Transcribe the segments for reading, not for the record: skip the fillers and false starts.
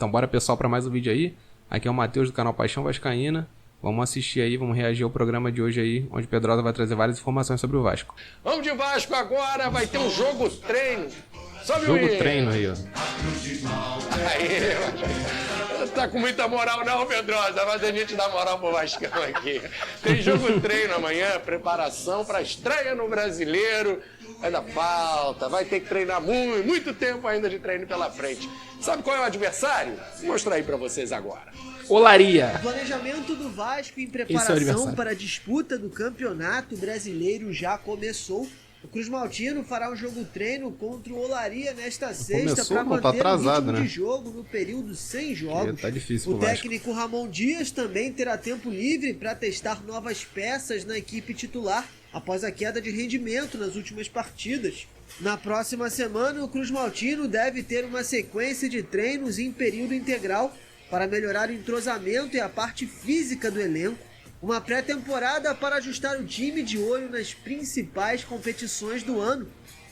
Então bora, pessoal, para mais um vídeo aí. Aqui é o Matheus do canal Paixão Vascaína. Vamos assistir aí, vamos reagir ao programa de hoje aí, onde o Pedrosa vai trazer várias informações sobre o Vasco. Vamos de Vasco agora, vai ter um jogo treino. Sobe Jogo treino aí, ó. Aí, tá com muita moral não, Pedrosa, mas a gente dá moral pro Vascão aqui. Tem jogo treino amanhã, preparação para a estreia no Brasileiro. Vai dar falta, vai ter que treinar muito tempo ainda de treino pela frente. Sabe qual é o adversário? Vou mostrar aí para vocês agora. Olaria. O planejamento do Vasco em Esse é o preparação adversário. para a disputa do Campeonato Brasileiro já começou. O Cruz Maltino fará um jogo treino contra o Olaria nesta sexta para não, tá manter atrasado, o ritmo né? de jogo no período sem jogos. Tá difícil O pro Vasco. técnico Ramon Dias também terá tempo livre para testar novas peças na equipe titular após a queda de rendimento nas últimas partidas. Na próxima semana, o Cruz Maltino deve ter uma sequência de treinos em período integral para melhorar o entrosamento e a parte física do elenco. Uma pré-temporada para ajustar o time de olho nas principais competições do ano.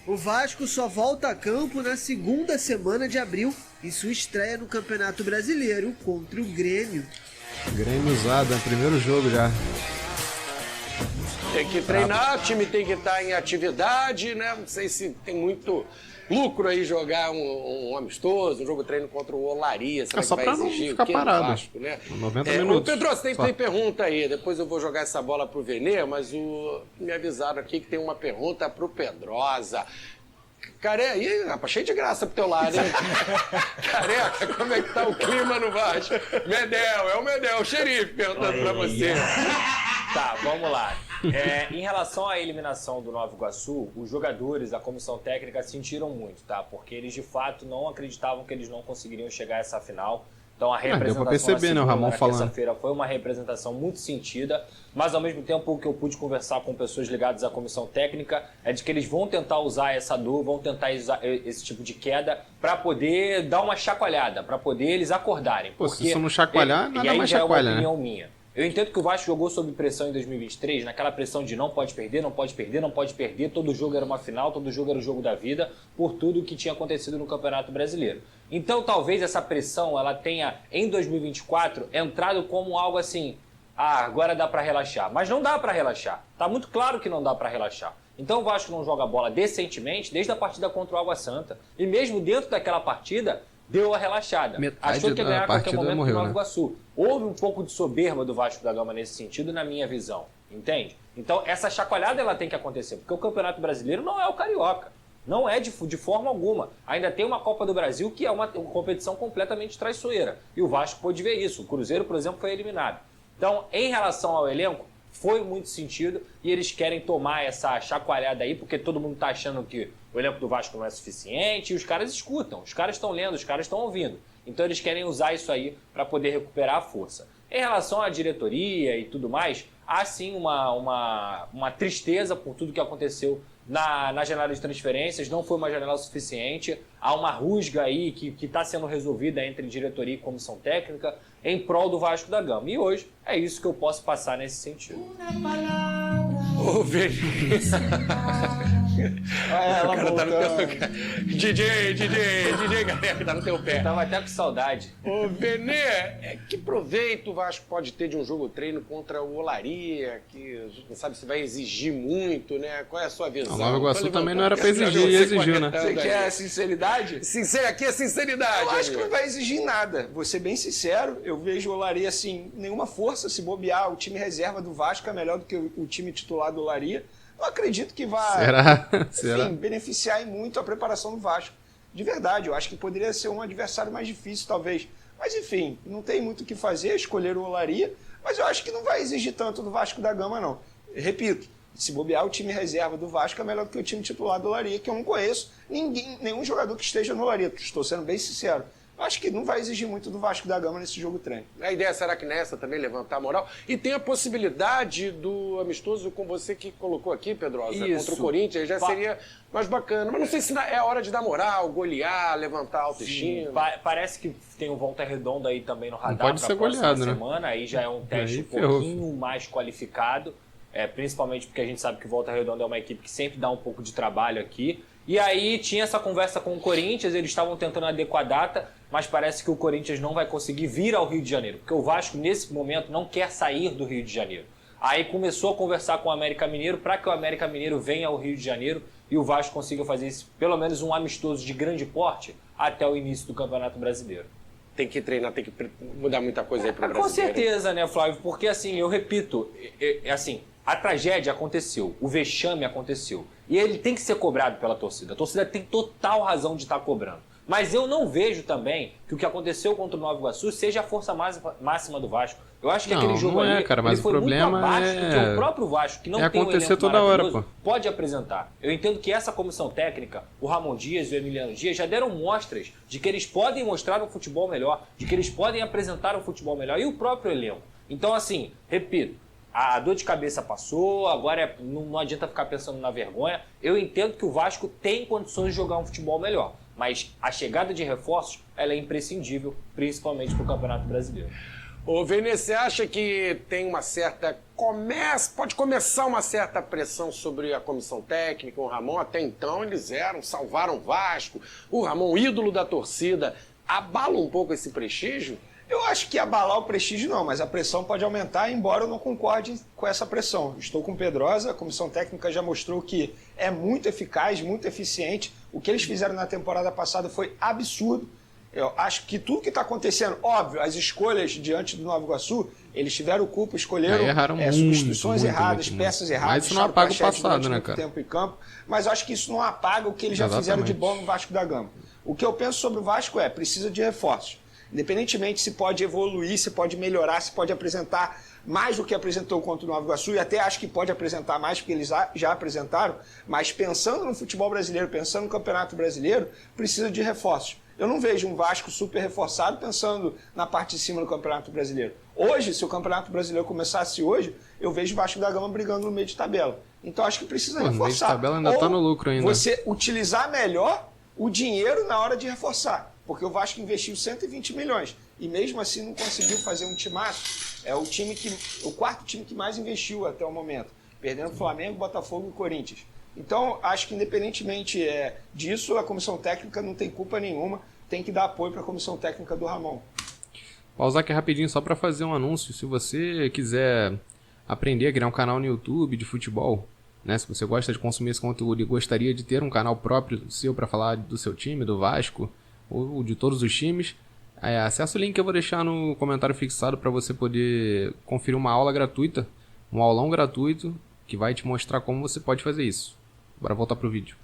O Vasco só volta a campo na segunda semana de abril, em sua estreia no Campeonato Brasileiro contra o Grêmio. Grêmio usado, é primeiro jogo já. Tem que treinar, o time tem que estar em atividade, né? Não sei se tem muito lucro aí jogar um amistoso, um jogo treino contra o Olaria. Será Só que pra vai não exigir ficar o quê? parado. Vasco, né? 90 minutos. Pedro, tem Só. pergunta aí. Depois eu vou jogar essa bola pro Venê, mas me avisaram aqui que tem uma pergunta pro Pedrosa. Careca, ih, rapaz, cheio de graça pro teu lado, hein? Careca, como é que tá o clima no Vasco? Medel, é o Medel, o xerife perguntando pra você. Tá, vamos lá. Em relação à eliminação do Nova Iguaçu, os jogadores, a comissão técnica sentiram muito, tá? Porque eles de fato não acreditavam que eles não conseguiriam chegar a essa final. Então a representação deu pra perceber, né, o Ramon na falando. terça-feira foi uma representação muito sentida, mas ao mesmo tempo o que eu pude conversar com pessoas ligadas à comissão técnica é de que eles vão tentar usar essa dor, vão tentar usar esse tipo de queda para poder dar uma chacoalhada, para poder eles acordarem. Pô, se isso não chacoalhar, nada e aí mais já chacoalha, é uma né? opinião minha. Eu entendo que o Vasco jogou sob pressão em 2023, naquela pressão de não pode perder, não pode perder, não pode perder, todo jogo era uma final, todo jogo era o jogo da vida, por tudo que tinha acontecido no Campeonato Brasileiro. Então talvez essa pressão ela tenha, em 2024, entrado como algo assim, agora dá para relaxar. Mas não dá para relaxar, tá muito claro que não dá para relaxar. Então o Vasco não joga bola decentemente desde a partida contra o Água Santa. E mesmo dentro daquela partida, deu a relaxada. Metade Achou que ia ganhar da a qualquer partida momento morreu, do Nova né? Iguaçu. Houve um pouco de soberba do Vasco da Gama nesse sentido, na minha visão. Entende? Então essa chacoalhada ela tem que acontecer, porque o Campeonato Brasileiro não é o Carioca. Não é de forma alguma. Ainda tem uma Copa do Brasil que é uma competição completamente traiçoeira. E o Vasco pôde ver isso. O Cruzeiro, por exemplo, foi eliminado. Então, em relação ao elenco, foi muito sentido e eles querem tomar essa chacoalhada aí, porque todo mundo está achando que o elenco do Vasco não é suficiente e os caras escutam, os caras estão lendo, os caras estão ouvindo. Então eles querem usar isso aí para poder recuperar a força. Em relação à diretoria e tudo mais, há sim uma tristeza por tudo que aconteceu na janela de transferências, não foi uma janela suficiente, há uma rusga aí que está sendo resolvida entre diretoria e comissão técnica em prol do Vasco da Gama. E hoje é isso que eu posso passar nesse sentido. Ô, Venê. O cara tá no teu... DJ Careca, tá no teu pé. Eu tava até com saudade. Ô, Venê, que proveito o Vasco pode ter de um jogo treino contra o Olaria, que não sabe se vai exigir muito, né? Qual é a sua visão? O Nova Iguaçu Tô também levantando não era pra aqui as exigir, e perguntas, exigiu, né? corretando Você aí. quer sinceridade? Aqui é sinceridade. Eu acho que amigo. não vai exigir nada. Vou ser bem sincero, eu vejo o Olaria assim, nenhuma força se bobear. O time reserva do Vasco é melhor do que o time titular do Olaria. Não acredito que vá Será? beneficiar em muito a preparação do Vasco. De verdade, eu acho que poderia ser um adversário mais difícil, talvez. Mas enfim, não tem muito o que fazer, escolher o Olaria, mas eu acho que não vai exigir tanto do Vasco da Gama, não. Repito, se bobear, o time reserva do Vasco é melhor do que o time titular do Olaria, que eu não conheço nenhum jogador que esteja no Olaria, estou sendo bem sincero. Eu acho que não vai exigir muito do Vasco da Gama nesse jogo treino. A ideia será que nessa também levantar a moral? E tem a possibilidade do amistoso com você que colocou aqui, Pedrosa, Isso. contra o Corinthians, já seria mais bacana. Mas não sei se é a hora de dar moral, golear, levantar a autoestima. Parece que tem um Volta Redonda aí também no radar pode para ser a próxima goleado, né? semana. Aí já é um teste Aí um ferrou. pouquinho mais qualificado, principalmente porque a gente sabe que o Volta Redonda é uma equipe que sempre dá um pouco de trabalho aqui. E aí tinha essa conversa com o Corinthians, eles estavam tentando adequar a data. mas parece que o Corinthians não vai conseguir vir ao Rio de Janeiro, porque o Vasco, nesse momento, não quer sair do Rio de Janeiro. Aí começou a conversar com o América Mineiro para que o América Mineiro venha ao Rio de Janeiro e o Vasco consiga fazer isso, pelo menos um amistoso de grande porte até o início do Campeonato Brasileiro. Tem que treinar, tem que mudar muita coisa aí para o brasileiro. Com certeza, né, Flávio? Porque, assim, eu repito, assim, a tragédia aconteceu, o vexame aconteceu. E ele tem que ser cobrado pela torcida. A torcida tem total razão de estar cobrando. Mas eu não vejo também que o que aconteceu contra o Nova Iguaçu seja a força máxima do Vasco. Eu acho que aquele jogo ali cara, mas ele foi o problema muito abaixo do que o próprio Vasco, que não tem um acontecer elenco toda hora, maravilhoso, pode apresentar. Eu entendo que essa comissão técnica, o Ramon Dias e o Emiliano Dias, já deram mostras de que eles podem mostrar um futebol melhor, de que eles podem apresentar um futebol melhor, e o próprio elenco. Então, assim, repito, a dor de cabeça passou, agora não adianta ficar pensando na vergonha. Eu entendo que o Vasco tem condições de jogar um futebol melhor, mas a chegada de reforços ela é imprescindível, principalmente para o Campeonato Brasileiro. Ô, Vene, você acha que tem uma certa... Pode começar uma certa pressão sobre a comissão técnica, o Ramon? Até então eles salvaram o Vasco, o Ramon, ídolo da torcida, abala um pouco esse prestígio? Eu acho que abalar o prestígio não, mas a pressão pode aumentar, embora eu não concorde com essa pressão. Estou com o Pedrosa, a comissão técnica já mostrou que é muito eficaz, muito eficiente. O que eles fizeram na temporada passada foi absurdo. Eu acho que tudo que está acontecendo, óbvio, as escolhas diante do Nova Iguaçu, eles tiveram culpa, escolheram substituições erradas, peças erradas. Mas isso não apaga o passado, né, cara? Tempo em campo, mas eu acho que isso não apaga o que eles já fizeram de bom no Vasco da Gama. O que eu penso sobre o Vasco precisa de reforços. Independentemente se pode evoluir, se pode melhorar, se pode apresentar mais do que apresentou contra o Nova Iguaçu, e até acho que pode apresentar mais, porque eles já apresentaram, mas pensando no futebol brasileiro, pensando no Campeonato Brasileiro, precisa de reforços. Eu não vejo um Vasco super reforçado pensando na parte de cima do Campeonato Brasileiro. Hoje, se o Campeonato Brasileiro começasse hoje, eu vejo o Vasco da Gama brigando no meio de tabela. Então acho que precisa reforçar. No meio de tabela ainda está no lucro ainda. Você utilizar melhor o dinheiro na hora de reforçar. Porque o Vasco investiu 120 milhões e mesmo assim não conseguiu fazer um timaço. É o quarto time que mais investiu até o momento, perdendo Flamengo, Botafogo e Corinthians. Então, acho que independentemente disso, a comissão técnica não tem culpa nenhuma, tem que dar apoio para a comissão técnica do Ramon. Pausar aqui rapidinho só para fazer um anúncio. Se você quiser aprender a criar um canal no YouTube de futebol, né? Se você gosta de consumir esse conteúdo e gostaria de ter um canal próprio seu para falar do seu time, do Vasco, ou de todos os times, acessa o link que eu vou deixar no comentário fixado para você poder conferir uma aula gratuita, um aulão gratuito que vai te mostrar como você pode fazer isso. Bora voltar pro vídeo.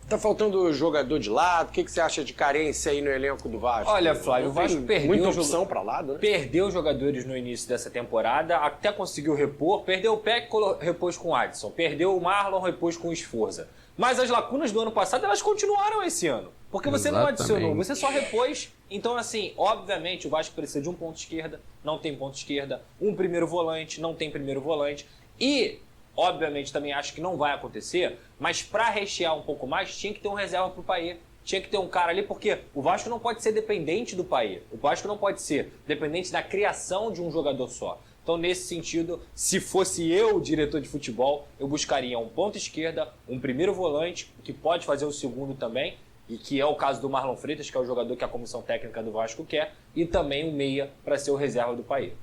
Tá faltando jogador de lado? O que você acha de carência aí no elenco do Vasco? Olha, Flávio, o Vasco perdeu muita opção para lado, né? Perdeu jogadores no início dessa temporada, até conseguiu repor. Perdeu o Peck, repôs com o Adson. Perdeu o Marlon, repôs com o Sforza. Mas as lacunas do ano passado, elas continuaram esse ano. Porque você não adicionou, você só repôs. Então, assim, obviamente o Vasco precisa de um ponto esquerda, não tem ponto esquerda. Um primeiro volante, não tem primeiro volante. E... obviamente também acho que não vai acontecer, mas para rechear um pouco mais, tinha que ter um reserva para o Payet. Tinha que ter um cara ali, porque o Vasco não pode ser dependente do Payet. O Vasco não pode ser dependente da criação de um jogador só. Então, nesse sentido, se fosse eu, diretor de futebol, eu buscaria um ponta esquerda, um primeiro volante, que pode fazer o segundo também, e que é o caso do Marlon Freitas, que é o jogador que a comissão técnica do Vasco quer, e também um meia para ser o reserva do Payet.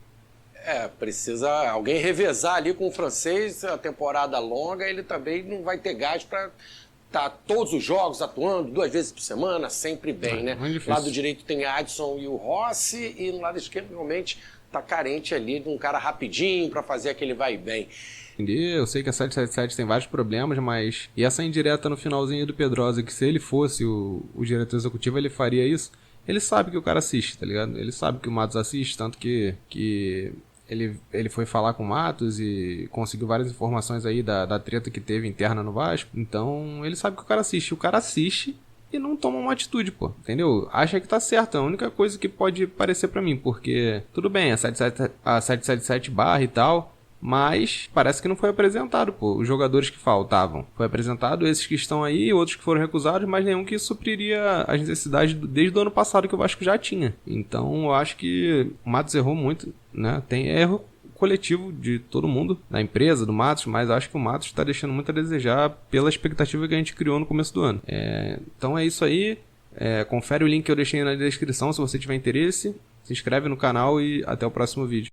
Precisa alguém revezar ali com o francês, a temporada longa, ele também não vai ter gás para estar todos os jogos atuando, 2 vezes por semana, sempre bem, né? No lado direito tem Adson e o Rossi, e no lado esquerdo realmente está carente ali de um cara rapidinho para fazer aquele vai e bem. Eu sei que a 777 tem vários problemas, mas... E essa indireta no finalzinho do Pedrosa, que se ele fosse o diretor executivo, ele faria isso. Ele sabe que o cara assiste, tá ligado? Ele sabe que o Matos assiste, tanto que ele foi falar com o Matos e conseguiu várias informações aí da treta que teve interna no Vasco. Então, ele sabe que o cara assiste. O cara assiste e não toma uma atitude, pô. Entendeu? Acha que tá certo. É a única coisa que pode parecer pra mim, porque... tudo bem, a 777 barra e tal... mas parece que não foi apresentado, pô, os jogadores que faltavam. Foi apresentado esses que estão aí, outros que foram recusados, mas nenhum que supriria as necessidades desde o ano passado que o Vasco já tinha. Então eu acho que o Matos errou muito, né? Tem erro coletivo de todo mundo, da empresa, do Matos, mas acho que o Matos está deixando muito a desejar pela expectativa que a gente criou no começo do ano. Então é isso aí. Confere o link que eu deixei na descrição se você tiver interesse. Se inscreve no canal e até o próximo vídeo.